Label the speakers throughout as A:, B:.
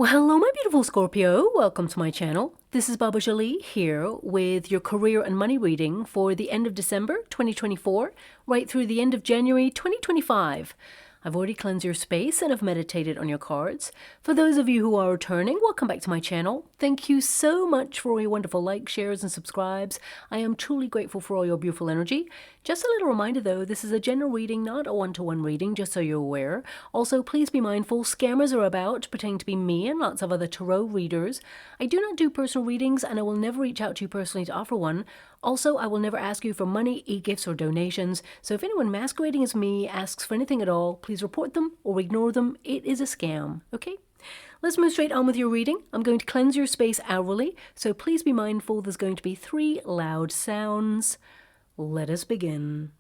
A: Well, hello, my beautiful Scorpio. Welcome to my channel. This is Baba Jolie here with your career and money reading for the end of December 2024, right through the end of January 2025. I've already cleansed your space and have meditated on your cards. For those of you who are returning, welcome back to my channel. Thank you so much for all your wonderful likes, shares, and subscribes. I am truly grateful for all your beautiful energy. Just a little reminder though, this is a general reading, not a one-to-one reading, just so you're aware. Also, please be mindful, scammers are about, pretending to be me and lots of other tarot readers. I do not do personal readings and I will never reach out to you personally to offer one. Also, I will never ask you for money, e-gifts, or donations. So if anyone masquerading as me asks for anything at all, please report them or ignore them. It is a scam, okay? Let's move straight on with your reading. I'm going to cleanse your space hourly, so please be mindful there's going to be 3 loud sounds. Let us begin.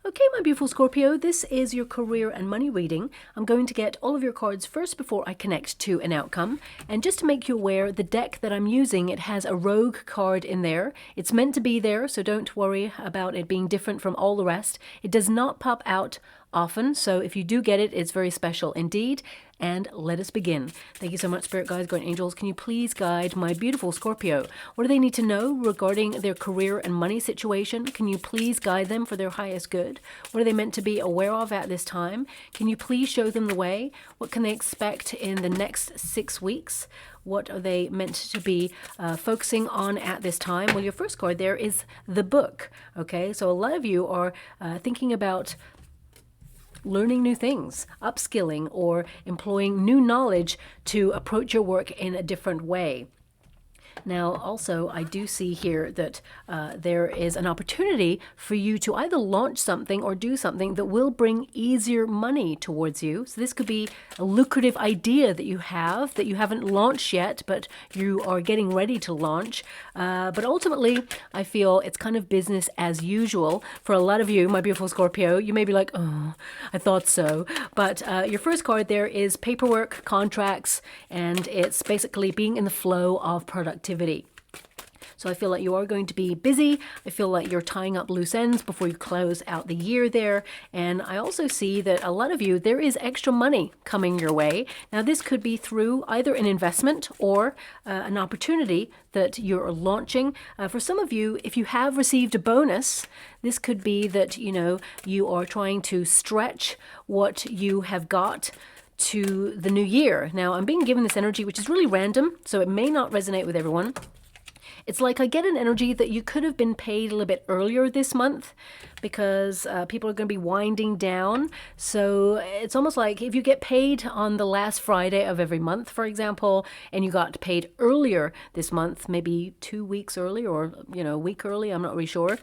A: Okay, my beautiful Scorpio, this is your career and money reading. I'm going to get all of your cards first before I connect to an outcome. And just to make you aware, the deck that I'm using, it has a rogue card in there. It's meant to be there, so don't worry about it being different from all the rest. It does not pop out often, so if you do get it, it's very special indeed. And let us begin. Thank you so much, Spirit Guides, Guardian Angels. Can you please guide my beautiful Scorpio? What do they need to know regarding their career and money situation? Can you please guide them for their highest good? What are they meant to be aware of at this time? Can you please show them the way? What can they expect in the next 6 weeks? What are they meant to be focusing on at this time? Well, your first card there is the book. Okay, so a lot of you are thinking about learning new things, upskilling, or employing new knowledge to approach your work in a different way. Now, also, I do see here that there is an opportunity for you to either launch something or do something that will bring easier money towards you. So this could be a lucrative idea that you haven't launched yet, but you are getting ready to launch. But ultimately, I feel it's kind of business as usual. For a lot of you, my beautiful Scorpio, you may be like, oh, I thought so. But your first card there is paperwork, contracts, and it's basically being in the flow of productivity. So I feel like you are going to be busy. I feel like you're tying up loose ends before you close out the year there. And I also see that a lot of you, there is extra money coming your way. Now, this could be through either an investment or an opportunity that you're launching. For some of you, if you have received a bonus, this could be that, you are trying to stretch what you have got to the new year. Now, I'm being given this energy, which is really random, so it may not resonate with everyone. It's like I get an energy that you could have been paid a little bit earlier this month because people are going to be winding down. So it's almost like if you get paid on the last Friday of every month, for example, and you got paid earlier this month, maybe 2 weeks early or, a week early, I'm not really sure.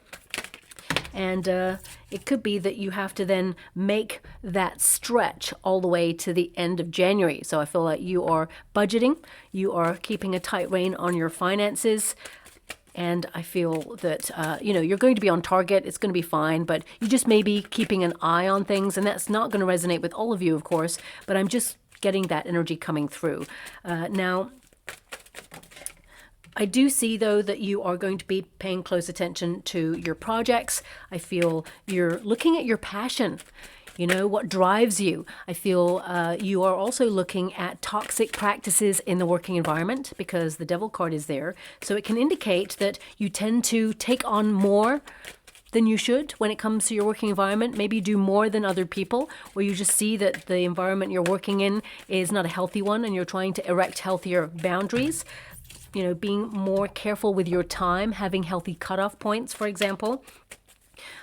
A: And it could be that you have to then make that stretch all the way to the end of January. So I feel like you are budgeting, you are keeping a tight rein on your finances. And I feel that, you're going to be on target. It's going to be fine, but you just may be keeping an eye on things. And that's not going to resonate with all of you, of course, but I'm just getting that energy coming through. Now, I do see, though, that you are going to be paying close attention to your projects. I feel you're looking at your passion, what drives you. I feel you are also looking at toxic practices in the working environment because the Devil card is there. So it can indicate that you tend to take on more than you should when it comes to your working environment. Maybe you do more than other people, or you just see that the environment you're working in is not a healthy one and you're trying to erect healthier boundaries. Being more careful with your time, having healthy cutoff points, for example.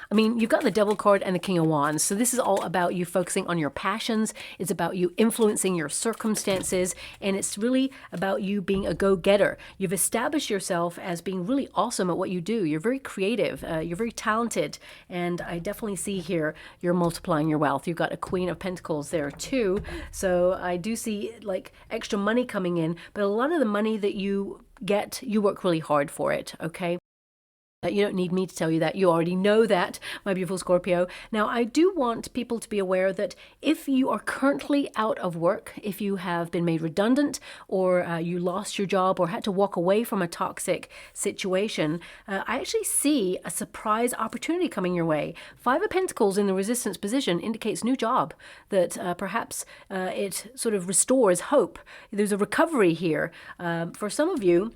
A: I mean, you've got the Devil card and the King of Wands. So this is all about you focusing on your passions. It's about you influencing your circumstances. And it's really about you being a go-getter. You've established yourself as being really awesome at what you do. You're very creative. You're very talented. And I definitely see here you're multiplying your wealth. You've got a Queen of Pentacles there too. So I do see like extra money coming in. But a lot of the money that you get, you work really hard for it, okay? You don't need me to tell you that. You already know that, my beautiful Scorpio. Now, I do want people to be aware that if you are currently out of work, if you have been made redundant, or you lost your job or had to walk away from a toxic situation, I actually see a surprise opportunity coming your way. Five of Pentacles in the resistance position indicates new job, that perhaps it sort of restores hope. There's a recovery here. For some of you,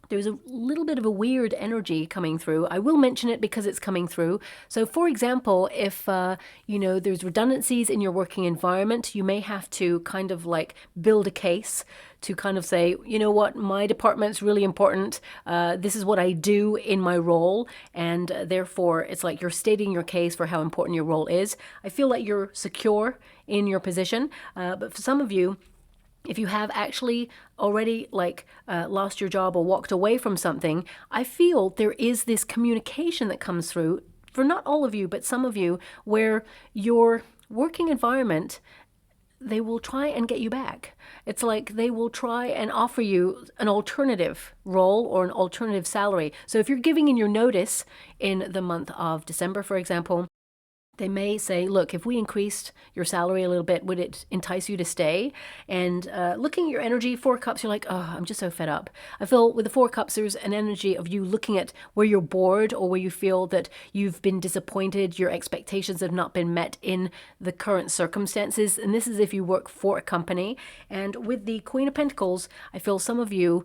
A: there's a little bit of a weird energy coming through. I will mention it because it's coming through. So for example, if, there's redundancies in your working environment, you may have to kind of like build a case to kind of say, you know what, my department's really important. This is what I do in my role. And therefore, it's like you're stating your case for how important your role is. I feel like you're secure in your position. But for some of you, if you have actually already lost your job or walked away from something, I feel there is this communication that comes through, for not all of you, but some of you, where your working environment, they will try and get you back. It's like they will try and offer you an alternative role or an alternative salary. So if you're giving in your notice in the month of December, for example, they may say, look, if we increased your salary a little bit, would it entice you to stay? And looking at your energy, Four Cups, you're like, oh, I'm just so fed up. I feel with the Four Cups, there's an energy of you looking at where you're bored or where you feel that you've been disappointed, your expectations have not been met in the current circumstances. And this is if you work for a company. And with the Queen of Pentacles, I feel some of you,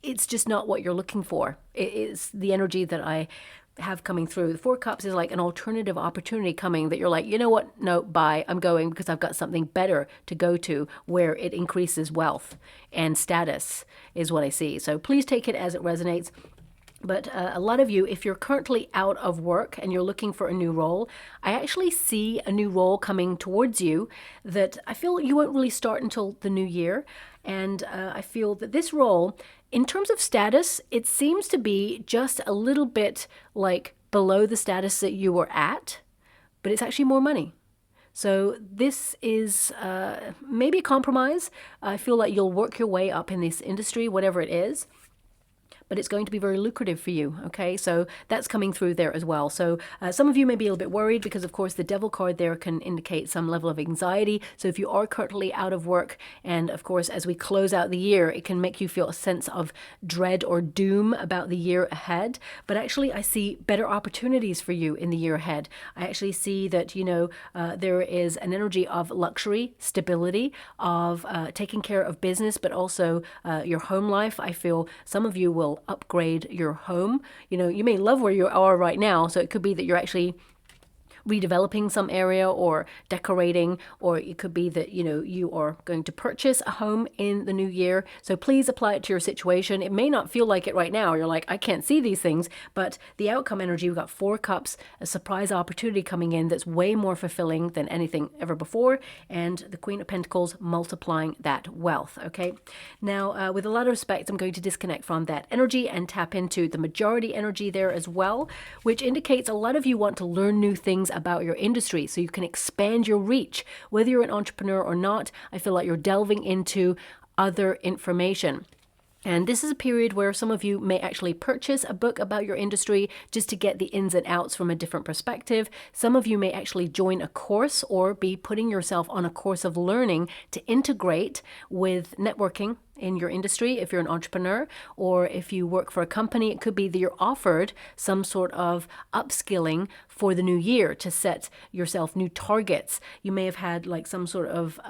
A: it's just not what you're looking for. It is the energy that I have coming through. The Four Cups is like an alternative opportunity coming that you're like, you know what? No, bye. I'm going because I've got something better to go to where it increases wealth and status is what I see. So please take it as it resonates. But a lot of you, if you're currently out of work and you're looking for a new role, I actually see a new role coming towards you that I feel you won't really start until the new year. And I feel that this role, in terms of status, it seems to be just a little bit like below the status that you were at, but it's actually more money. So this is maybe a compromise. I feel like you'll work your way up in this industry, whatever it is, but it's going to be very lucrative for you, okay? So that's coming through there as well. So some of you may be a little bit worried because, of course, the Devil card there can indicate some level of anxiety. So if you are currently out of work, and of course, as we close out the year, it can make you feel a sense of dread or doom about the year ahead. But actually, I see better opportunities for you in the year ahead. I actually see that, there is an energy of luxury, stability, of taking care of business, but also your home life. I feel some of you will upgrade your home. You may love where you are right now, so it could be that you're actually redeveloping some area or decorating, or it could be that you are going to purchase a home in the new year. So please apply it to your situation. It may not feel like it right now. You're like, I can't see these things, but the outcome energy, we've got Four Cups, a surprise opportunity coming in that's way more fulfilling than anything ever before, and the Queen of Pentacles multiplying that wealth. Okay, now with a lot of respect, I'm going to disconnect from that energy and tap into the majority energy there as well, which indicates a lot of you want to learn new things about your industry so you can expand your reach. Whether you're an entrepreneur or not, I feel like you're delving into other information. And this is a period where some of you may actually purchase a book about your industry just to get the ins and outs from a different perspective. Some of you may actually join a course or be putting yourself on a course of learning to integrate with networking in your industry if you're an entrepreneur, or if you work for a company, it could be that you're offered some sort of upskilling for the new year to set yourself new targets. You may have had like some sort of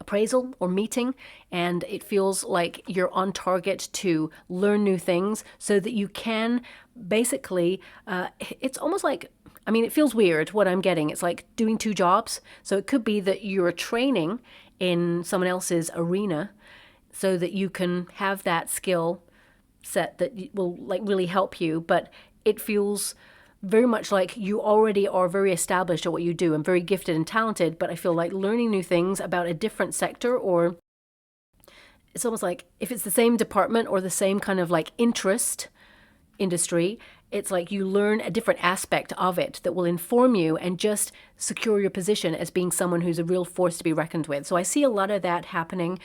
A: appraisal or meeting, and it feels like you're on target to learn new things so that you can basically, it's almost like, it feels weird what I'm getting. It's like doing two jobs. So it could be that you're training in someone else's arena so that you can have that skill set that will like really help you, but it feels very much like you already are very established at what you do and very gifted and talented, but I feel like learning new things about a different sector, or it's almost like if it's the same department or the same kind of like interest industry, it's like you learn a different aspect of it that will inform you and just secure your position as being someone who's a real force to be reckoned with. So I see a lot of that happening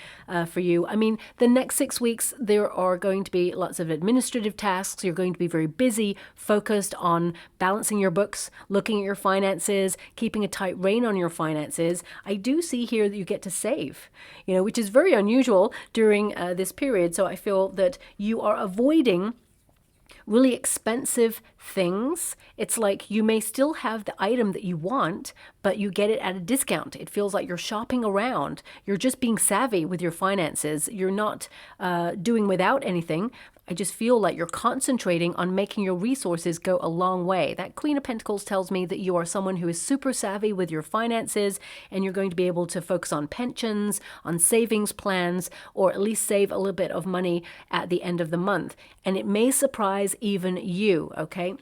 A: for you. I mean, the next 6 weeks, there are going to be lots of administrative tasks. You're going to be very busy, focused on balancing your books, looking at your finances, keeping a tight rein on your finances. I do see here that you get to save, which is very unusual during this period. So I feel that you are avoiding really expensive things. It's like you may still have the item that you want, but you get it at a discount. It feels like you're shopping around. You're just being savvy with your finances. You're not doing without anything. I just feel like you're concentrating on making your resources go a long way. That Queen of Pentacles tells me that you are someone who is super savvy with your finances, and you're going to be able to focus on pensions, on savings plans, or at least save a little bit of money at the end of the month. And it may surprise even you, okay?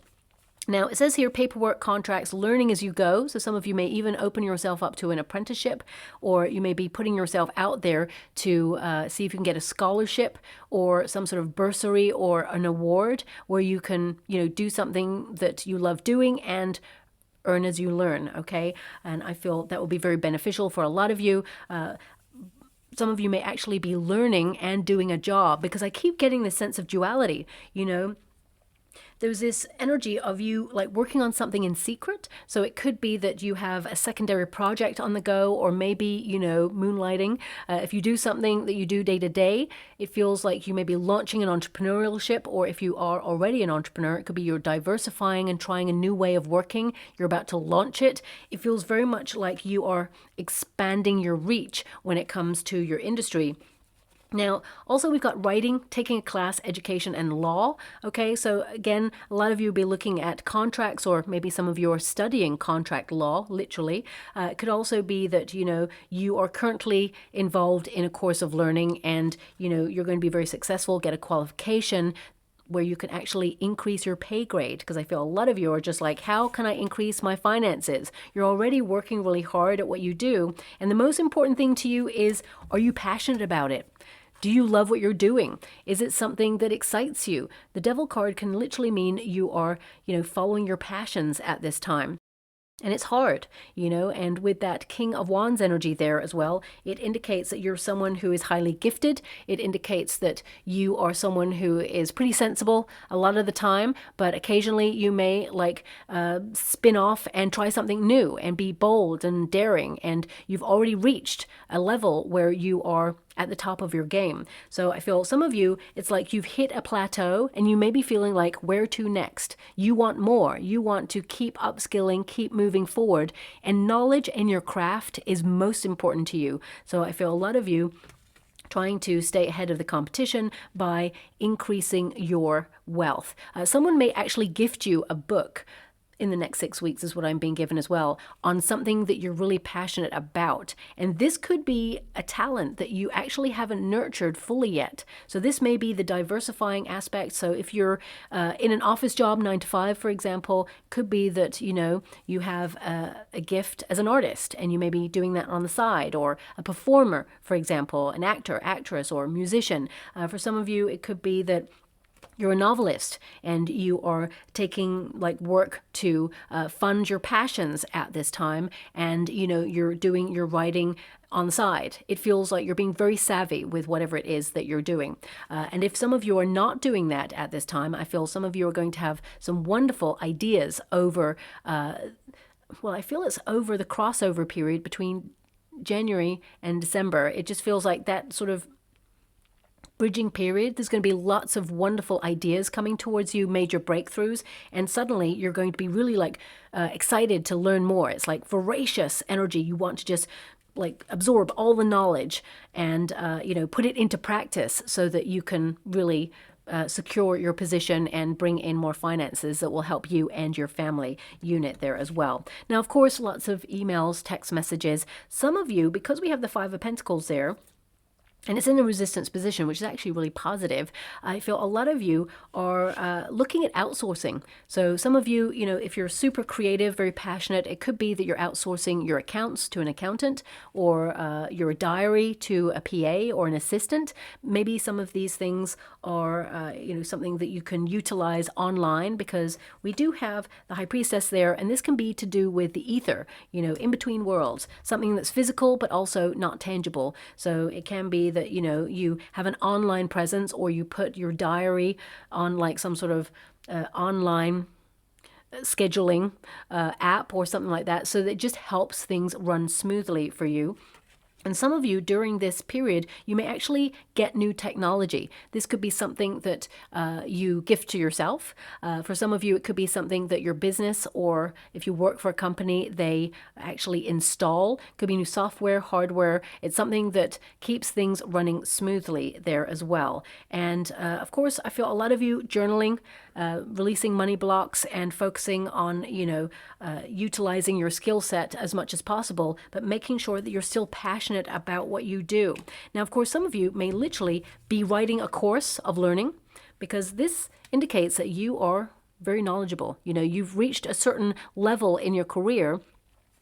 A: Now, it says here paperwork, contracts, learning as you go. So some of you may even open yourself up to an apprenticeship, or you may be putting yourself out there to see if you can get a scholarship or some sort of bursary or an award where you can, do something that you love doing and earn as you learn, okay? And I feel that will be very beneficial for a lot of you. Some of you may actually be learning and doing a job, because I keep getting this sense of duality, There's this energy of you like working on something in secret. So it could be that you have a secondary project on the go, or maybe, moonlighting. If you do something that you do day to day, it feels like you may be launching an entrepreneurship, or if you are already an entrepreneur, it could be you're diversifying and trying a new way of working. You're about to launch it. It feels very much like you are expanding your reach when it comes to your industry. Now, also we've got writing, taking a class, education, and law. Okay, so again, a lot of you will be looking at contracts, or maybe some of you are studying contract law, literally. It could also be that, you are currently involved in a course of learning, and, you're going to be very successful, get a qualification where you can actually increase your pay grade, because I feel a lot of you are just like, how can I increase my finances? You're already working really hard at what you do, and the most important thing to you is, are you passionate about it? Do you love what you're doing? Is it something that excites you? The Devil card can literally mean you are, following your passions at this time. And it's hard, and with that King of Wands energy there as well, it indicates that you're someone who is highly gifted. It indicates that you are someone who is pretty sensible a lot of the time, but occasionally you may spin off and try something new and be bold and daring, and you've already reached a level where you are at the top of your game. So I feel some of you, it's like you've hit a plateau and you may be feeling like, where to next? You want more. You want to keep upskilling, keep moving forward, and knowledge in your craft is most important to you. So I feel a lot of you trying to stay ahead of the competition by increasing your wealth. Someone may actually gift you a book in the next 6 weeks, is what I'm being given as well, on something that you're really passionate about. And this could be a talent that you actually haven't nurtured fully yet. So this may be the diversifying aspect. So if you're in an office job, 9 to 5, for example, could be that, you have a gift as an artist, and you may be doing that on the side, or a performer, for example, an actor, actress, or musician. For some of you, it could be that you're a novelist and you are taking work to fund your passions at this time, and you're doing your writing on the side. It feels like you're being very savvy with whatever it is that you're doing. And if some of you are not doing that at this time, I feel some of you are going to have some wonderful ideas over, I feel it's over the crossover period between January and December. It just feels like that sort of bridging period. There's going to be lots of wonderful ideas coming towards you, major breakthroughs, and suddenly you're going to be really excited to learn more. It's like voracious energy. You want to just absorb all the knowledge and put it into practice so that you can really secure your position and bring in more finances that will help you and your family unit there as well. Now, of course, lots of emails, text messages. Some of you, because we have the 5 of Pentacles there, And it's in a resistance position, which is actually really positive. I feel a lot of you are looking at outsourcing. So some of you, if you're super creative, very passionate, it could be that you're outsourcing your accounts to an accountant, or your diary to a PA or an assistant. Maybe some of these things are, something that you can utilize online, because we do have the High Priestess there, and this can be to do with the ether, in between worlds, something that's physical but also not tangible. So it can be that you have an online presence, or you put your diary on like some sort of online scheduling app or something like that, so that it just helps things run smoothly for you. And some of you during this period, you may actually get new technology. This could be something that you gift to yourself. For some of you, it could be something that your business, or if you work for a company, they actually install. It could be new software, hardware. It's something that keeps things running smoothly there as well. And of course, I feel a lot of you journaling, releasing money blocks, and focusing on, utilizing your skill set as much as possible, but making sure that you're still passionate about what you do. Now, of course, some of you may literally be writing a course of learning, because this indicates that you are very knowledgeable. You've reached a certain level in your career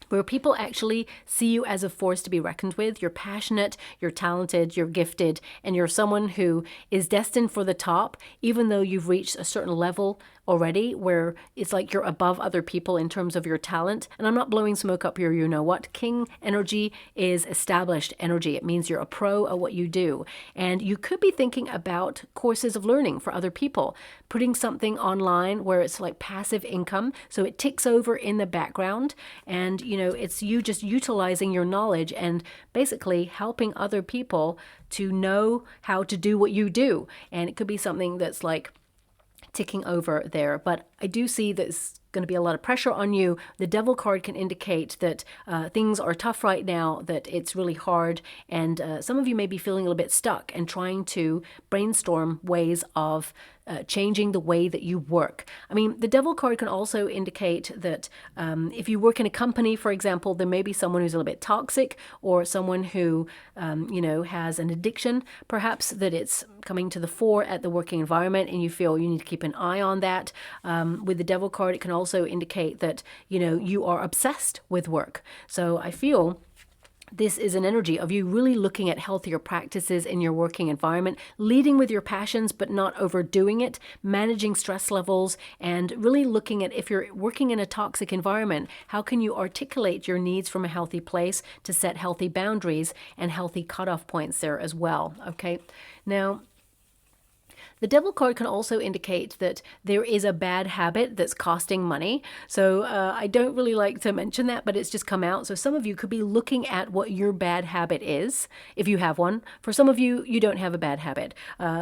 A: where people actually see you as a force to be reckoned with. You're passionate, you're talented, you're gifted, and you're someone who is destined for the top, even though you've reached a certain level already where it's like you're above other people in terms of your talent. And I'm not blowing smoke up here, you know what? King energy is established energy. It means you're a pro at what you do. And you could be thinking about courses of learning for other people, putting something online where it's like passive income, so it ticks over in the background, and it's you just utilizing your knowledge and basically helping other people to know how to do what you do. And it could be something that's like ticking over there. But I do see that it's going to be a lot of pressure on you. The Devil card can indicate that things are tough right now, that it's really hard, and some of you may be feeling a little bit stuck and trying to brainstorm ways of changing the way that you work. I mean, the Devil card can also indicate that if you work in a company, for example, there may be someone who's a little bit toxic, or someone who, has an addiction, perhaps, that it's coming to the fore at the working environment, and you feel you need to keep an eye on that. With the Devil card, it can also indicate that, you are obsessed with work. So I feel this is an energy of you really looking at healthier practices in your working environment, leading with your passions but not overdoing it, managing stress levels, and really looking at, if you're working in a toxic environment, how can you articulate your needs from a healthy place to set healthy boundaries and healthy cutoff points there as well. Okay, now the Devil card can also indicate that there is a bad habit that's costing money. So I don't really like to mention that, but it's just come out. So some of you could be looking at what your bad habit is, if you have one. For some of you, you don't have a bad habit.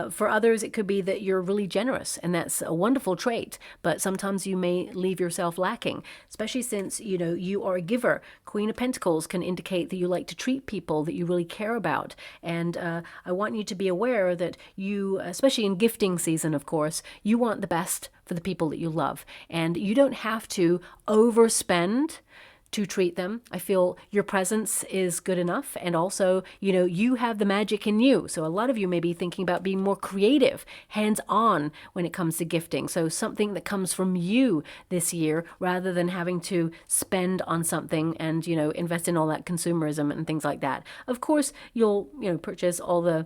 A: For others, it could be that you're really generous, and that's a wonderful trait, but sometimes you may leave yourself lacking, especially since, you are a giver. Queen of Pentacles can indicate that you like to treat people that you really care about. And I want you to be aware that you, especially in gifting season, of course, you want the best for the people that you love, and you don't have to overspend to treat them. I feel your presence is good enough, and also, you have the magic in you. So a lot of you may be thinking about being more creative, hands-on when it comes to gifting. So something that comes from you this year, rather than having to spend on something and, invest in all that consumerism and things like that. Of course, you'll, purchase all the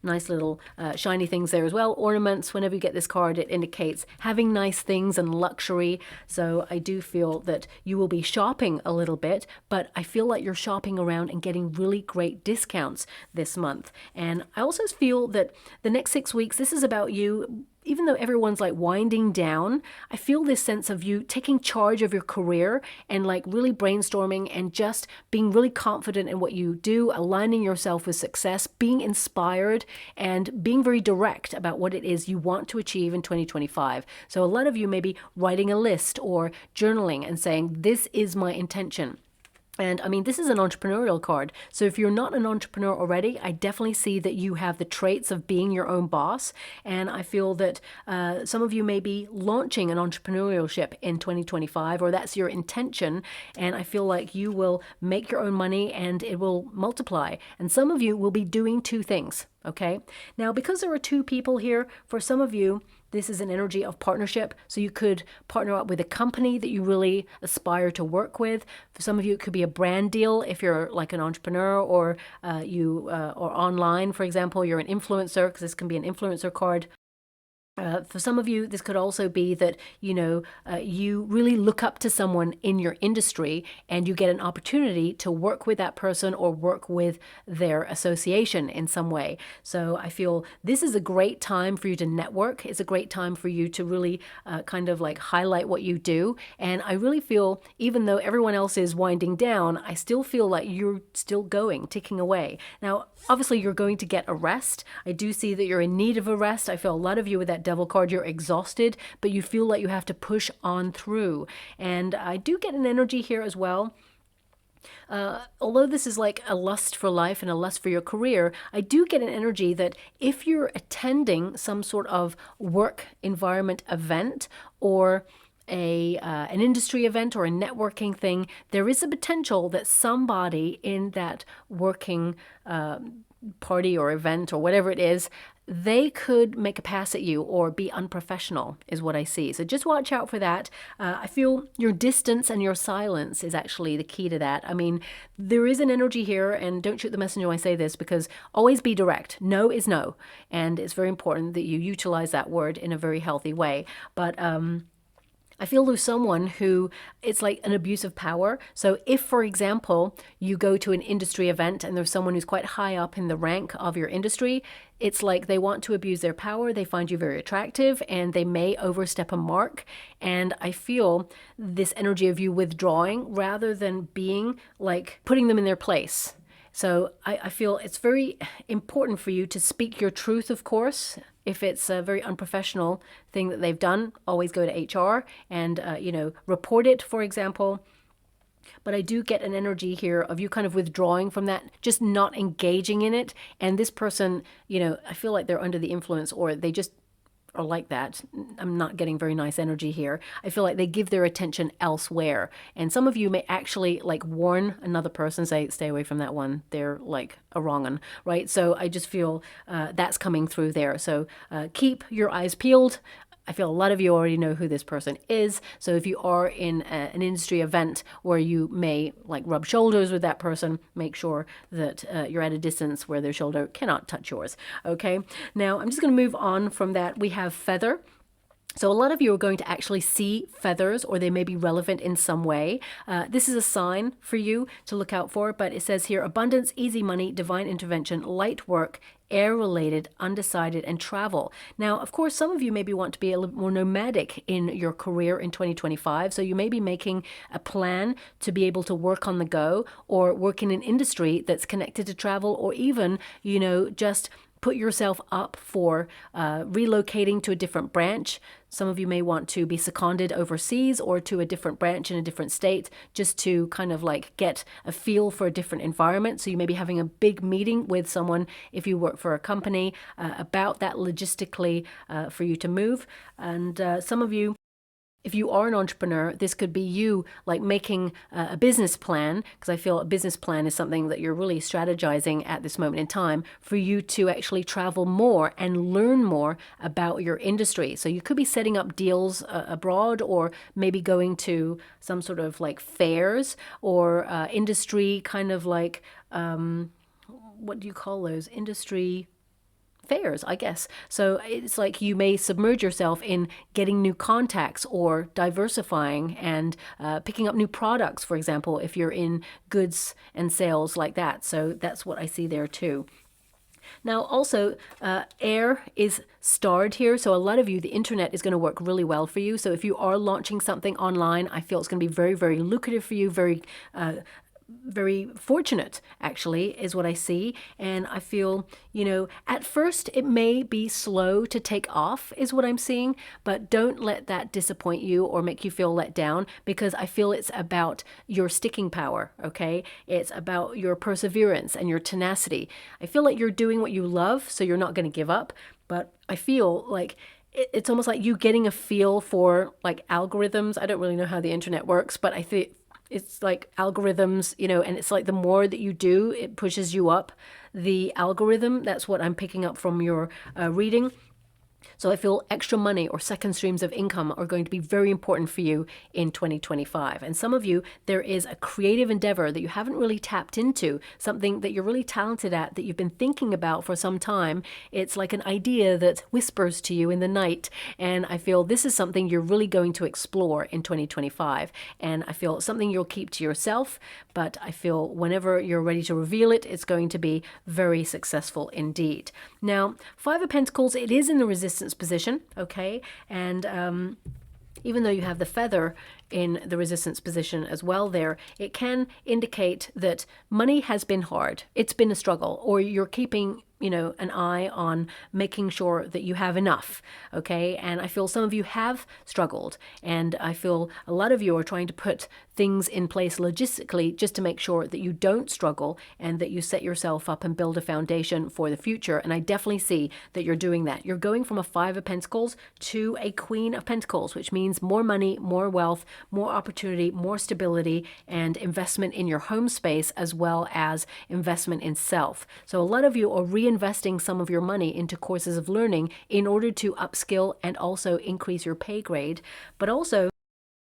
A: nice little shiny things there as well. Ornaments, whenever you get this card, it indicates having nice things and luxury. So I do feel that you will be shopping a little bit, but I feel like you're shopping around and getting really great discounts this month. And I also feel that the next 6 weeks, this is about you. Even though everyone's like winding down, I feel this sense of you taking charge of your career and like really brainstorming and just being really confident in what you do, aligning yourself with success, being inspired, and being very direct about what it is you want to achieve in 2025. So a lot of you may be writing a list or journaling and saying, this is my intention. And I mean, this is an entrepreneurial card. So if you're not an entrepreneur already, I definitely see that you have the traits of being your own boss. And I feel that some of you may be launching an entrepreneurship in 2025, or that's your intention. And I feel like you will make your own money and it will multiply. And some of you will be doing two things. Okay. Now, because there are two people here, for some of you, this is an energy of partnership. So you could partner up with a company that you really aspire to work with. For some of you, it could be a brand deal if you're like an entrepreneur, or or online, for example, you're an influencer, because this can be an influencer card. For some of you, this could also be that, you really look up to someone in your industry and you get an opportunity to work with that person or work with their association in some way. So I feel this is a great time for you to network. It's a great time for you to really kind of like highlight what you do. And I really feel, even though everyone else is winding down, I still feel like you're still going, ticking away. Now, obviously, you're going to get a rest. I do see that you're in need of a rest. I feel a lot of you with that Devil card, you're exhausted, but you feel like you have to push on through. And I do get an energy here as well. Although this is like a lust for life and a lust for your career, I do get an energy that if you're attending some sort of work environment event, or an industry event or a networking thing, there is a potential that somebody in that working party or event or whatever it is, they could make a pass at you or be unprofessional, is what I see. So just watch out for that. I feel your distance and your silence is actually the key to that. I mean, there is an energy here, and don't shoot the messenger when I say this, because always be direct. No is no. And it's very important that you utilize that word in a very healthy way. But I feel there's someone who, it's like an abuse of power. So if, for example, you go to an industry event and there's someone who's quite high up in the rank of your industry, it's like they want to abuse their power. They find you very attractive and they may overstep a mark. And I feel this energy of you withdrawing rather than being like putting them in their place. So I feel it's very important for you to speak your truth, of course. If it's a very unprofessional thing that they've done, always go to HR and, report it, for example. But I do get an energy here of you kind of withdrawing from that, just not engaging in it. And this person, I feel like they're under the influence, or they just are like that. I'm not getting very nice energy here. I feel like they give their attention elsewhere. And some of you may actually like warn another person, say, stay away from that one. They're like a wrong one, right? So I just feel that's coming through there. So keep your eyes peeled. I feel a lot of you already know who this person is. So if you are in an industry event where you may like rub shoulders with that person, make sure that you're at a distance where their shoulder cannot touch yours. Okay. Now I'm just going to move on from that. We have feather. So a lot of you are going to actually see feathers, or they may be relevant in some way. This is a sign for you to look out for, but it says here, abundance, easy money, divine intervention, light work, air-related, undecided, and travel. Now, of course, some of you maybe want to be a little more nomadic in your career in 2025. So you may be making a plan to be able to work on the go, or work in an industry that's connected to travel, or even, just put yourself up for relocating to a different branch. Some of you may want to be seconded overseas or to a different branch in a different state, just to kind of like get a feel for a different environment. So you may be having a big meeting with someone, if you work for a company, about that logistically for you to move. And some of you, if you are an entrepreneur, this could be you like making a business plan, because I feel a business plan is something that you're really strategizing at this moment in time for you to actually travel more and learn more about your industry. So you could be setting up deals abroad, or maybe going to some sort of like fairs or industry kind of like, what do you call those? Industry fairs, I guess. So it's like you may submerge yourself in getting new contacts or diversifying and picking up new products, for example, if you're in goods and sales like that. So that's what I see there too. Now, also, air is starred here. So a lot of you, the internet is going to work really well for you. So if you are launching something online, I feel it's going to be very, very lucrative for you, very very fortunate, actually, is what I see. And I feel, at first it may be slow to take off, is what I'm seeing, but don't let that disappoint you or make you feel let down, because I feel it's about your sticking power, okay? It's about your perseverance and your tenacity. I feel like you're doing what you love, so you're not going to give up, but I feel like it's almost like you getting a feel for like algorithms. I don't really know how the internet works, but I think it's like algorithms, and it's like the more that you do, it pushes you up the algorithm. That's what I'm picking up from your reading. So I feel extra money or second streams of income are going to be very important for you in 2025. And some of you, there is a creative endeavor that you haven't really tapped into, something that you're really talented at, that you've been thinking about for some time. It's like an idea that whispers to you in the night. And I feel this is something you're really going to explore in 2025. And I feel it's something you'll keep to yourself, but I feel whenever you're ready to reveal it, it's going to be very successful indeed. Now, Five of Pentacles, it is in the resistance position, okay? And even though you have the feather in the resistance position as well there, it can indicate that money has been hard. It's been a struggle, or you're keeping an eye on making sure that you have enough, okay? And I feel some of you have struggled, and I feel a lot of you are trying to put things in place logistically just to make sure that you don't struggle and that you set yourself up and build a foundation for the future. And I definitely see that you're doing that. You're going from a Five of Pentacles to a Queen of Pentacles, which means more money, more wealth, more opportunity, more stability, and investment in your home space, as well as investment in self. So a lot of you are reinvesting some of your money into courses of learning in order to upskill and also increase your pay grade. But also,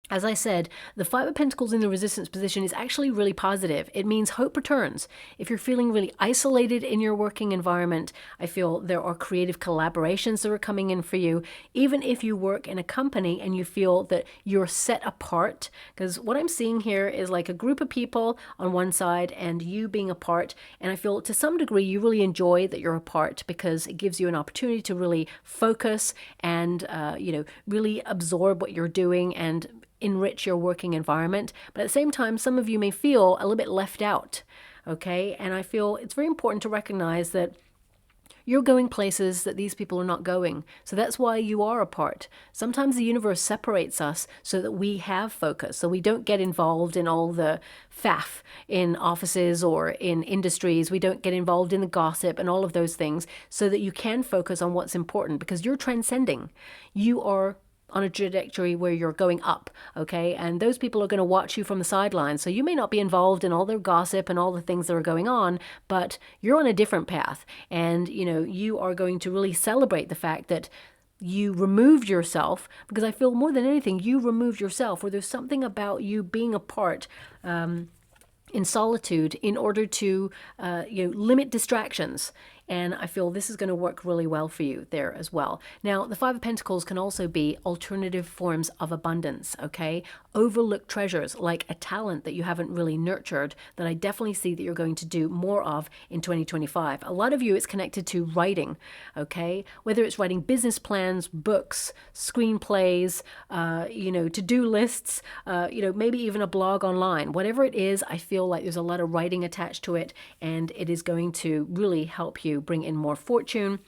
A: as I said, the Five of Pentacles in the resistance position is actually really positive. It means hope returns. If you're feeling really isolated in your working environment, I feel there are creative collaborations that are coming in for you. Even if you work in a company and you feel that you're set apart, because what I'm seeing here is like a group of people on one side and you being apart. And I feel to some degree you really enjoy that you're apart, because it gives you an opportunity to really focus and, really absorb what you're doing and enrich your working environment. But at the same time, some of you may feel a little bit left out, okay? And I feel it's very important to recognize that you're going places that these people are not going. So that's why you are apart. Sometimes the universe separates us so that we have focus, so we don't get involved in all the faff in offices or in industries. We don't get involved in the gossip and all of those things, so that you can focus on what's important, because you're transcending. You are on a trajectory where you're going up, okay? And those people are going to watch you from the sidelines. So you may not be involved in all their gossip and all the things that are going on, but you're on a different path. And, you are going to really celebrate the fact that you removed yourself, because I feel more than anything, you removed yourself, or there's something about you being apart, in solitude, in order to limit distractions. And I feel this is going to work really well for you there as well. Now, the Five of Pentacles can also be alternative forms of abundance, okay? Overlooked treasures, like a talent that you haven't really nurtured, that I definitely see that you're going to do more of in 2025. A lot of you, it's connected to writing, okay? Whether it's writing business plans, books, screenplays, to-do lists, maybe even a blog online. Whatever it is, I feel like there's a lot of writing attached to it, and it is going to really help you bring in more fortune.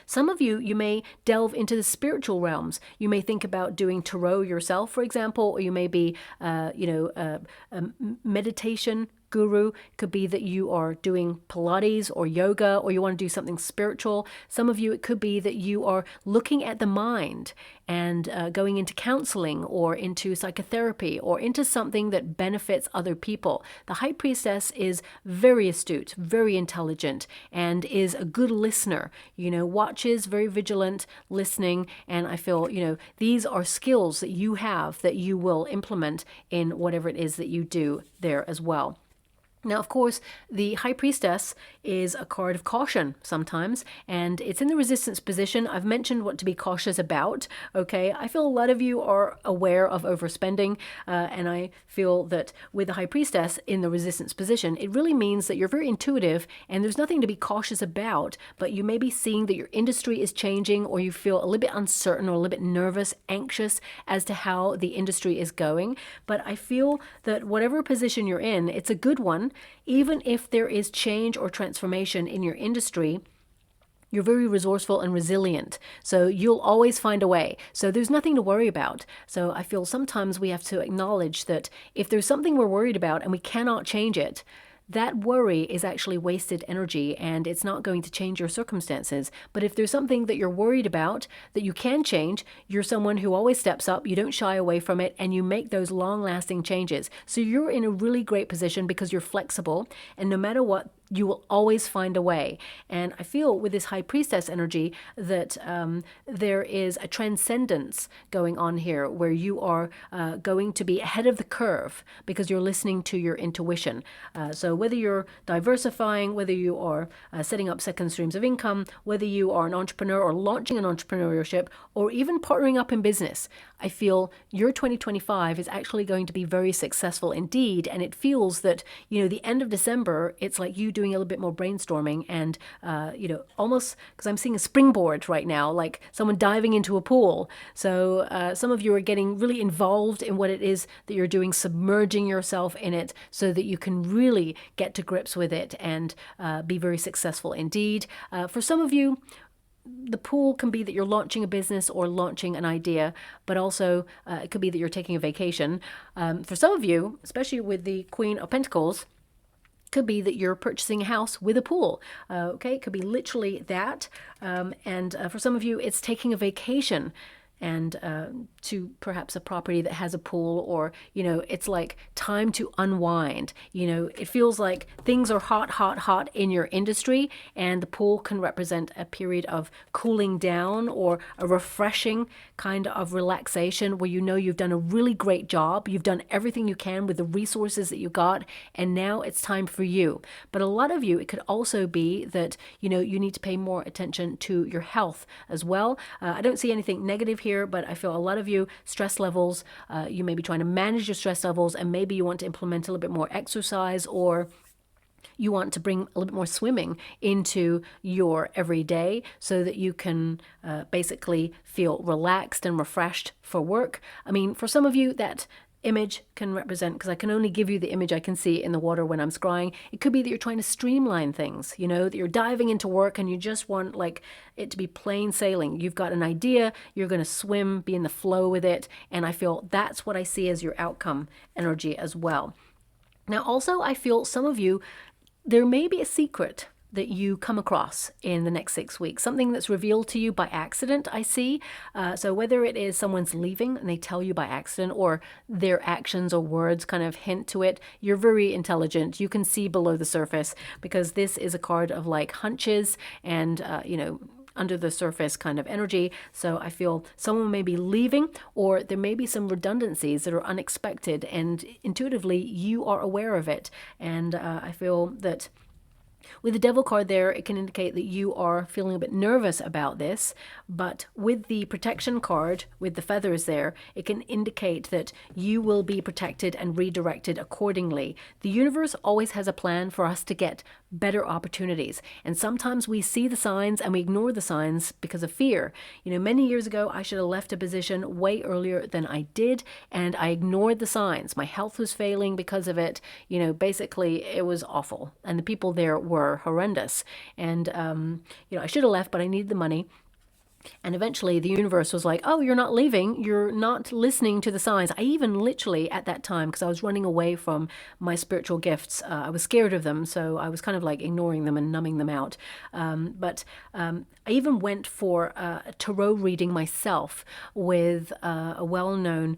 A: Some of you, you may delve into the spiritual realms. You may think about doing tarot yourself, for example, or you may be, a meditation guru. Could be that you are doing Pilates or yoga, or you want to do something spiritual. Some of you, it could be that you are looking at the mind and going into counseling or into psychotherapy or into something that benefits other people. The High Priestess is very astute, very intelligent, and is a good listener, watches, very vigilant, listening. And I feel, these are skills that you have that you will implement in whatever it is that you do there as well. Now, of course, the High Priestess is a card of caution sometimes, and it's in the resistance position. I've mentioned what to be cautious about, okay? I feel a lot of you are aware of overspending, and I feel that with the High Priestess in the resistance position, it really means that you're very intuitive, and there's nothing to be cautious about, but you may be seeing that your industry is changing, or you feel a little bit uncertain or a little bit nervous, anxious as to how the industry is going. But I feel that whatever position you're in, it's a good one. Even if there is change or transformation in your industry, you're very resourceful and resilient. So you'll always find a way. So there's nothing to worry about. So I feel sometimes we have to acknowledge that if there's something we're worried about and we cannot change it, that worry is actually wasted energy and it's not going to change your circumstances. But if there's something that you're worried about that you can change, you're someone who always steps up, you don't shy away from it, and you make those long-lasting changes. So you're in a really great position because you're flexible, and no matter what, you will always find a way. And I feel with this High Priestess energy that there is a transcendence going on here where you are going to be ahead of the curve because you're listening to your intuition. So whether you're diversifying, whether you are setting up second streams of income, whether you are an entrepreneur or launching an entrepreneurship, or even partnering up in business, I feel your 2025 is actually going to be very successful indeed. And it feels that, the end of December, it's like you doing a little bit more brainstorming and, almost because I'm seeing a springboard right now, like someone diving into a pool. So some of you are getting really involved in what it is that you're doing, submerging yourself in it so that you can really get to grips with it and be very successful indeed. For some of you, the pool can be that you're launching a business or launching an idea, but also it could be that you're taking a vacation. For some of you, especially with the Queen of Pentacles, could be that you're purchasing a house with a pool. Okay, it could be literally that. And for some of you, it's taking a vacation and to perhaps a property that has a pool, or, it's like time to unwind. It feels like things are hot in your industry, and the pool can represent a period of cooling down or a refreshing kind of relaxation where you've done a really great job. You've done everything you can with the resources that you got, and now it's time for you. But a lot of you, it could also be that, you need to pay more attention to your health as well. I don't see anything negative here, but I feel a lot of you, stress levels, you may be trying to manage your stress levels, and maybe you want to implement a little bit more exercise, or you want to bring a little bit more swimming into your everyday so that you can basically feel relaxed and refreshed for work. I mean, for some of you, that image can represent, because I can only give you the image I can see in the water when I'm scrying. It could be that you're trying to streamline things, that you're diving into work and you just want it to be plain sailing. You've got an idea, you're going to swim, be in the flow with it, and I feel that's what I see as your outcome energy as well. Now, also, I feel some of you, there may be a secret that you come across in the next 6 weeks, something that's revealed to you by accident, I see. So whether it is someone's leaving and they tell you by accident, or their actions or words kind of hint to it, you're very intelligent. You can see below the surface, because this is a card of like hunches and, under the surface kind of energy. So I feel someone may be leaving, or there may be some redundancies that are unexpected, and intuitively you are aware of it. And I feel that with the Devil card there, it can indicate that you are feeling a bit nervous about this, but with the protection card, with the feathers there, it can indicate that you will be protected and redirected accordingly. The universe always has a plan for us to get better opportunities, and sometimes we see the signs and we ignore the signs because of fear. Many years ago, I should have left a position way earlier than I did, and I ignored the signs. My health was failing because of it. Basically, it was awful, and the people there were horrendous. And I should have left, but I needed the money. And eventually the universe was like, oh, you're not leaving. You're not listening to the signs. I even literally at that time, because I was running away from my spiritual gifts, I was scared of them. So I was kind of like ignoring them and numbing them out. But I even went for a tarot reading myself with a well-known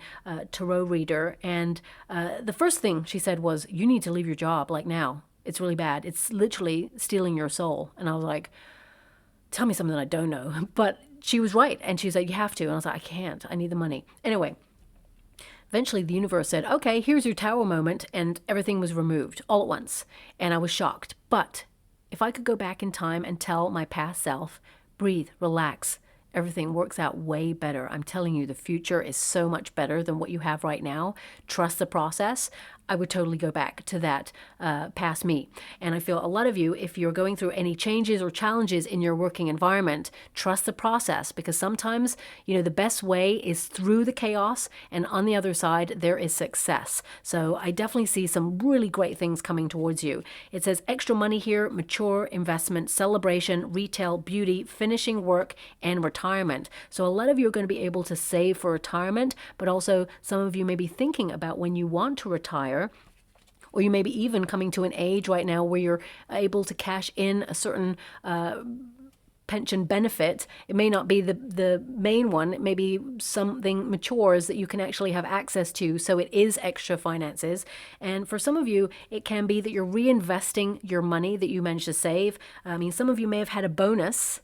A: tarot reader. And the first thing she said was, you need to leave your job like now. It's really bad. It's literally stealing your soul. And I was like, tell me something I don't know. But she was right. And she was like, you have to. And I was like, I can't. I need the money. Anyway, eventually the universe said, okay, here's your tower moment, and everything was removed all at once. And I was shocked. But if I could go back in time and tell my past self, breathe, relax, everything works out way better. I'm telling you, the future is so much better than what you have right now. Trust the process. I would totally go back to that past me. And I feel a lot of you, if you're going through any changes or challenges in your working environment, trust the process, because sometimes, the best way is through the chaos, and on the other side, there is success. So I definitely see some really great things coming towards you. It says extra money here, mature, investment, celebration, retail, beauty, finishing work, and retirement. So a lot of you are going to be able to save for retirement, but also some of you may be thinking about when you want to retire. Or you may be even coming to an age right now where you're able to cash in a certain pension benefit. It may not be the main one. It may be something matures that you can actually have access to. So it is extra finances. And for some of you, it can be that you're reinvesting your money that you managed to save. I mean, some of you may have had a bonus.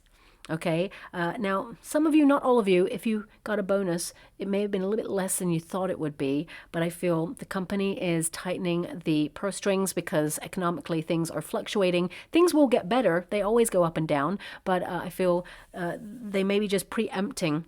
A: Okay, now some of you, not all of you, if you got a bonus, it may have been a little bit less than you thought it would be, but I feel the company is tightening the purse strings because economically things are fluctuating. Things will get better. They always go up and down, but I feel they may be just preempting.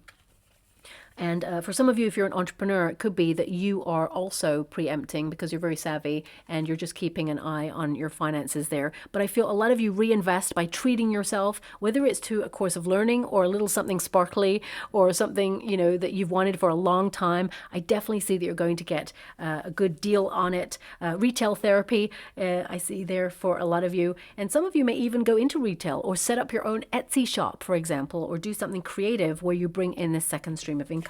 A: And for some of you, if you're an entrepreneur, it could be that you are also preempting because you're very savvy and you're just keeping an eye on your finances there. But I feel a lot of you reinvest by treating yourself, whether it's to a course of learning or a little something sparkly or something, that you've wanted for a long time. I definitely see that you're going to get a good deal on it. Retail therapy, I see there for a lot of you. And some of you may even go into retail or set up your own Etsy shop, for example, or do something creative where you bring in this second stream of income.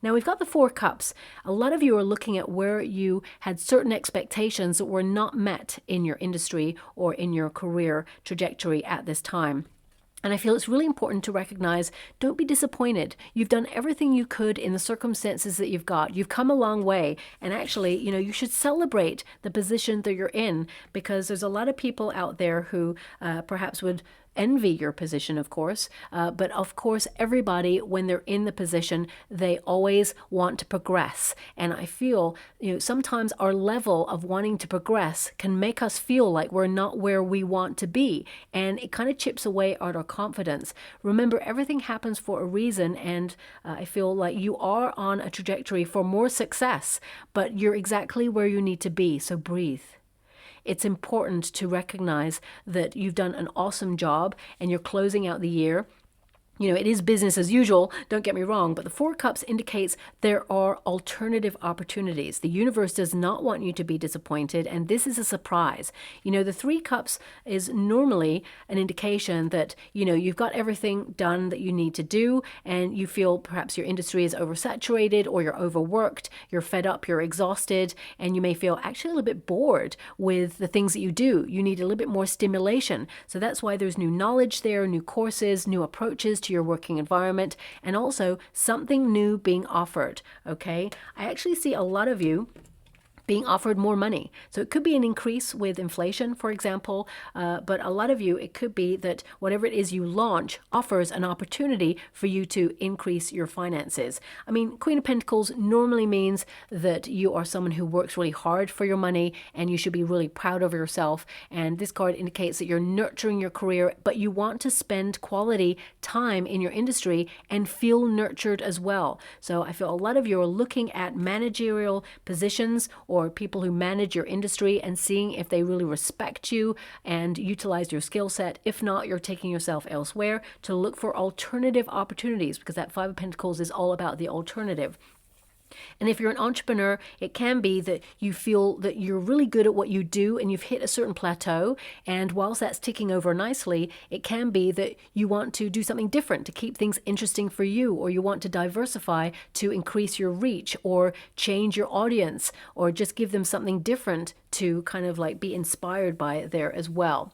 A: Now we've got the Four Cups. A lot of you are looking at where you had certain expectations that were not met in your industry or in your career trajectory at this time. And I feel it's really important to recognize, don't be disappointed. You've done everything you could in the circumstances that you've got. You've come a long way. And actually, you should celebrate the position that you're in, because there's a lot of people out there who perhaps would envy your position, of course. But of course, everybody, when they're in the position, they always want to progress. And I feel, sometimes our level of wanting to progress can make us feel like we're not where we want to be. And it kind of chips away at our confidence. Remember, everything happens for a reason. And I feel like you are on a trajectory for more success, but you're exactly where you need to be. So breathe. It's important to recognize that you've done an awesome job and you're closing out the year. It is business as usual, don't get me wrong, but the Four Cups indicates there are alternative opportunities. The universe does not want you to be disappointed, and this is a surprise. The Three Cups is normally an indication that, you've got everything done that you need to do, and you feel perhaps your industry is oversaturated or you're overworked, you're fed up, you're exhausted, and you may feel actually a little bit bored with the things that you do. You need a little bit more stimulation. So that's why there's new knowledge there, new courses, new approaches to your working environment, and also something new being offered. Okay, I actually see a lot of you being offered more money. So it could be an increase with inflation, for example, but a lot of you, it could be that whatever it is you launch offers an opportunity for you to increase your finances. I mean, Queen of Pentacles normally means that you are someone who works really hard for your money and you should be really proud of yourself. And this card indicates that you're nurturing your career, but you want to spend quality time in your industry and feel nurtured as well. So I feel a lot of you are looking at managerial positions or people who manage your industry and seeing if they really respect you and utilize your skill set. If not, you're taking yourself elsewhere to look for alternative opportunities, because that Five of Pentacles is all about the alternative. And if you're an entrepreneur, it can be that you feel that you're really good at what you do and you've hit a certain plateau. And whilst that's ticking over nicely, it can be that you want to do something different to keep things interesting for you, or you want to diversify to increase your reach or change your audience, or just give them something different to kind of like be inspired by there as well.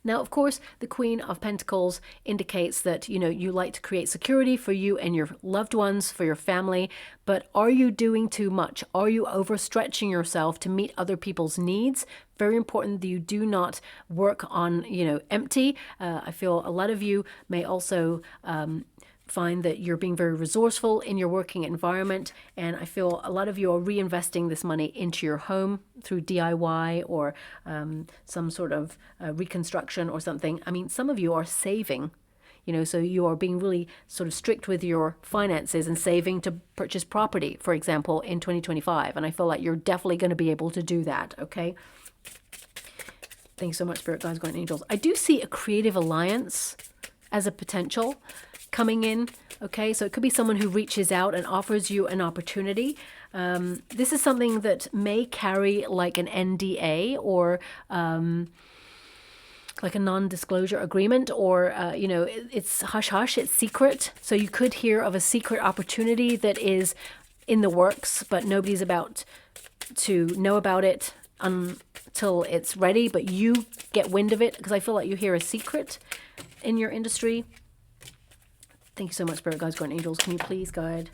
A: Now, of course, the Queen of Pentacles indicates that, you like to create security for you and your loved ones, for your family, but are you doing too much? Are you overstretching yourself to meet other people's needs? Very important that you do not work on, empty. I feel a lot of you may also find that you're being very resourceful in your working environment, and I feel a lot of you are reinvesting this money into your home through DIY or some sort of reconstruction or something. I mean, some of you are saving, you know, so you are being really sort of strict with your finances and saving to purchase property, for example, in 2025. And I feel like you're definitely going to be able to do that, okay? Thanks so much, Spirit Guides, Guardian Angels. I do see a creative alliance as a potential coming in, okay? So it could be someone who reaches out and offers you an opportunity. This is something that may carry like an NDA or like a non-disclosure agreement, or, you know, it's hush-hush, it's secret. So you could hear of a secret opportunity that is in the works, but nobody's about to know about it until it's ready, but you get wind of it, because I feel like you hear a secret in your industry. Thank you so much, Spirit Guides, Guardian Angels. Can you please guide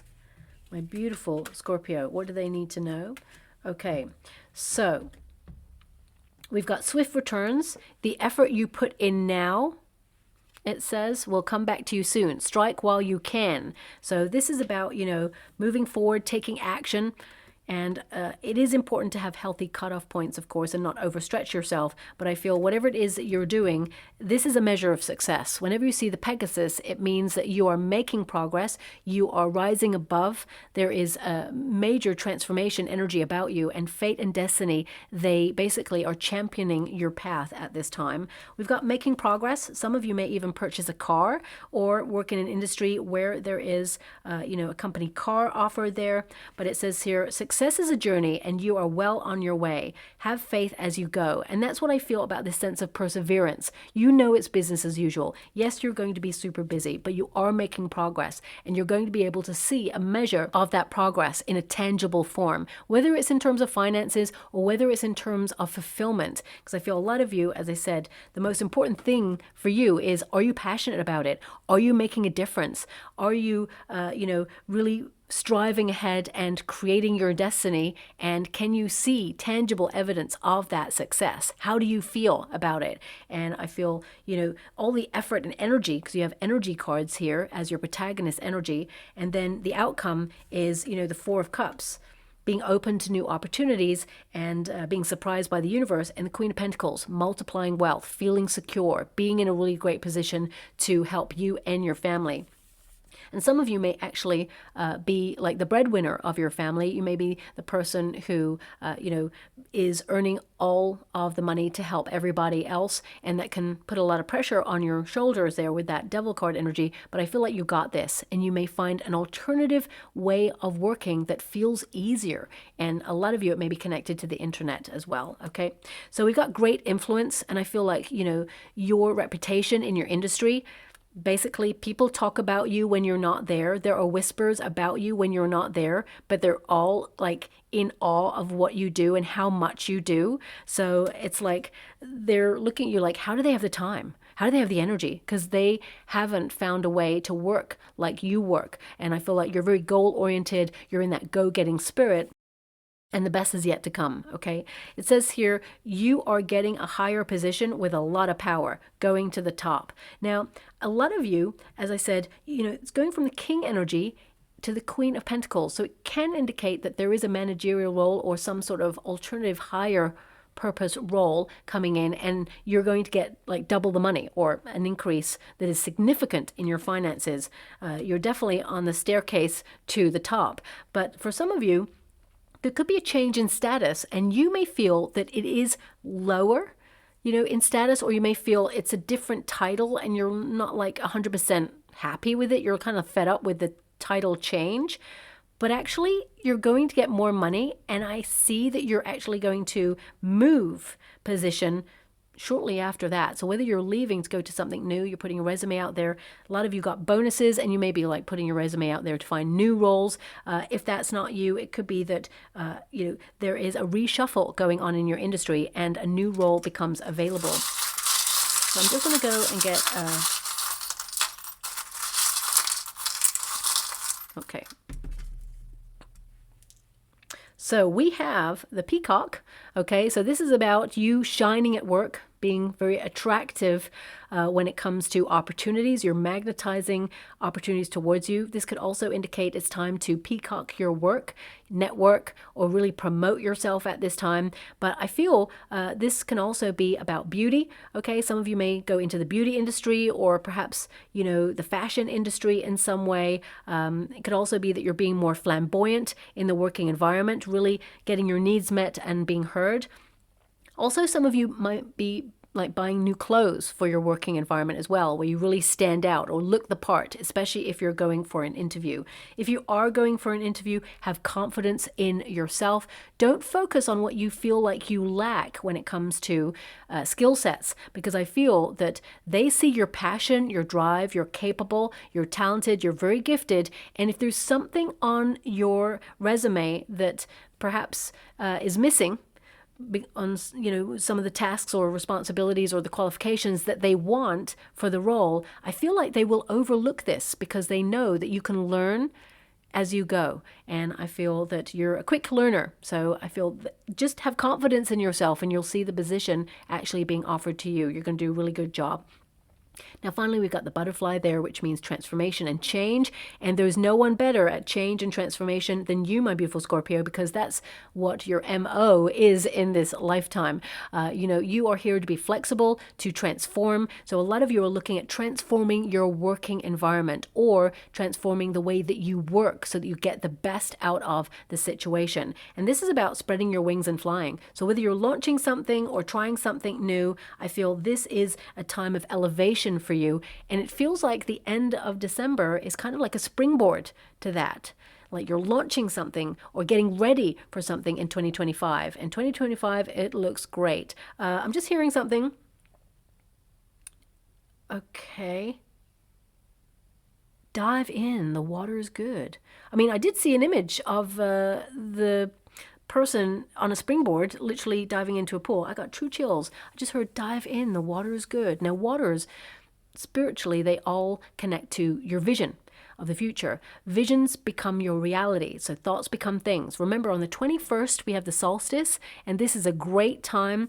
A: my beautiful Scorpio? What do they need to know? Okay, so we've got swift returns. The effort you put in now, it says, will come back to you soon. Strike while you can. So this is about, you know, moving forward, taking action. And it is important to have healthy cutoff points, of course, and not overstretch yourself. But I feel whatever it is that you're doing, this is a measure of success. Whenever you see the Pegasus, it means that you are making progress. You are rising above. There is a major transformation energy about you. And fate and destiny, they basically are championing your path at this time. We've got making progress. Some of you may even purchase a car or work in an industry where there is, you know, a company car offered there. But it says here, success is a journey and you are well on your way. Have faith as you go. And that's what I feel about this sense of perseverance. You know it's business as usual. Yes, you're going to be super busy, but you are making progress, and you're going to be able to see a measure of that progress in a tangible form, whether it's in terms of finances or whether it's in terms of fulfillment. Because I feel a lot of you, as I said, the most important thing for you is, are you passionate about it? Are you making a difference? Are you, you know, really striving ahead and creating your destiny? And can you see tangible evidence of that success? How do you feel about it? And I feel, you know, all the effort and energy, because you have energy cards here as your protagonist energy. And then the outcome is, you know, the Four of Cups, being open to new opportunities and being surprised by the universe, and the Queen of Pentacles, multiplying wealth, feeling secure, being in a really great position to help you and your family. And some of you may actually be like the breadwinner of your family. You may be the person who, you know, is earning all of the money to help everybody else. And that can put a lot of pressure on your shoulders there with that Devil card energy. But I feel like you got this. And you may find an alternative way of working that feels easier. And a lot of you, it may be connected to the internet as well. Okay. So we've got great influence. And I feel like, you know, your reputation in your industry, basically, people talk about you when you're not there. There are whispers about you when you're not there, but they're all like in awe of what you do and how much you do. So it's like they're looking at you like, how do they have the time? How do they have the energy? Because they haven't found a way to work like you work. And I feel like you're very goal-oriented. You're in that go-getting spirit. And the best is yet to come, okay? It says here, you are getting a higher position with a lot of power, going to the top. Now, a lot of you, as I said, you know, it's going from the King energy to the Queen of Pentacles. So it can indicate that there is a managerial role or some sort of alternative higher purpose role coming in, and you're going to get like double the money or an increase that is significant in your finances. You're definitely on the staircase to the top. But for some of you, there could be a change in status, and you may feel that it is lower, you know, in status, or you may feel it's a different title and you're not like 100% happy with it. You're kind of fed up with the title change, but actually you're going to get more money. And I see that you're actually going to move position shortly after that. So whether you're leaving to go to something new, you're putting a resume out there. A lot of you got bonuses, and you may be like putting your resume out there to find new roles. If that's not you, it could be that you know, there is a reshuffle going on in your industry and a new role becomes available. So I'm just going to go and get okay. So we have the Peacock, okay? So this is about you shining at work, being very attractive when it comes to opportunities. You're magnetizing opportunities towards you. This could also indicate it's time to peacock your work, network, or really promote yourself at this time. But I feel this can also be about beauty. Okay, some of you may go into the beauty industry, or perhaps, you know, the fashion industry in some way. It could also be that you're being more flamboyant in the working environment, really getting your needs met and being heard. Also, some of you might be like buying new clothes for your working environment as well, where you really stand out or look the part, especially if you're going for an interview. If you are going for an interview, have confidence in yourself. Don't focus on what you feel like you lack when it comes to skill sets, because I feel that they see your passion, your drive, you're capable, you're talented, you're very gifted. And if there's something on your resume that perhaps is missing, on, you know, some of the tasks or responsibilities or the qualifications that they want for the role, I feel like they will overlook this because they know that you can learn as you go. And I feel that you're a quick learner. So I feel that just have confidence in yourself and you'll see the position actually being offered to you. You're going to do a really good job. Now, finally, we've got the butterfly there, which means transformation and change. And there's no one better at change and transformation than you, my beautiful Scorpio, because that's what your MO is in this lifetime. You know, you are here to be flexible, to transform. So a lot of you are looking at transforming your working environment or transforming the way that you work so that you get the best out of the situation. And this is about spreading your wings and flying. So whether you're launching something or trying something new, I feel this is a time of elevation for you, and it feels like the end of December is kind of like a springboard to that, like you're launching something or getting ready for something in 2025. And 2025, it looks great. I'm just hearing something. Okay. Dive in, the water is good. I mean, I did see an image of the person on a springboard literally diving into a pool. I got true chills. I just heard dive in, the water is good. Now, waters, spiritually, they all connect to your vision of the future. Visions become your reality. So thoughts become things. Remember, on the 21st, we have the solstice, and this is a great time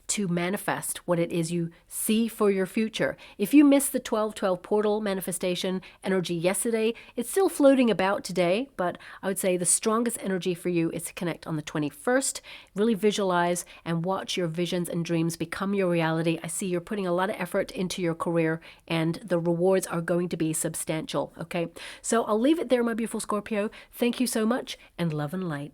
A: to manifest what it is you see for your future. If you missed the 12/12 portal manifestation energy yesterday, it's still floating about today, but I would say the strongest energy for you is to connect on the 21st. Really visualize and watch your visions and dreams become your reality. I see you're putting a lot of effort into your career, and the rewards are going to be substantial, okay? So I'll leave it there, my beautiful Scorpio. Thank you so much, and love and light.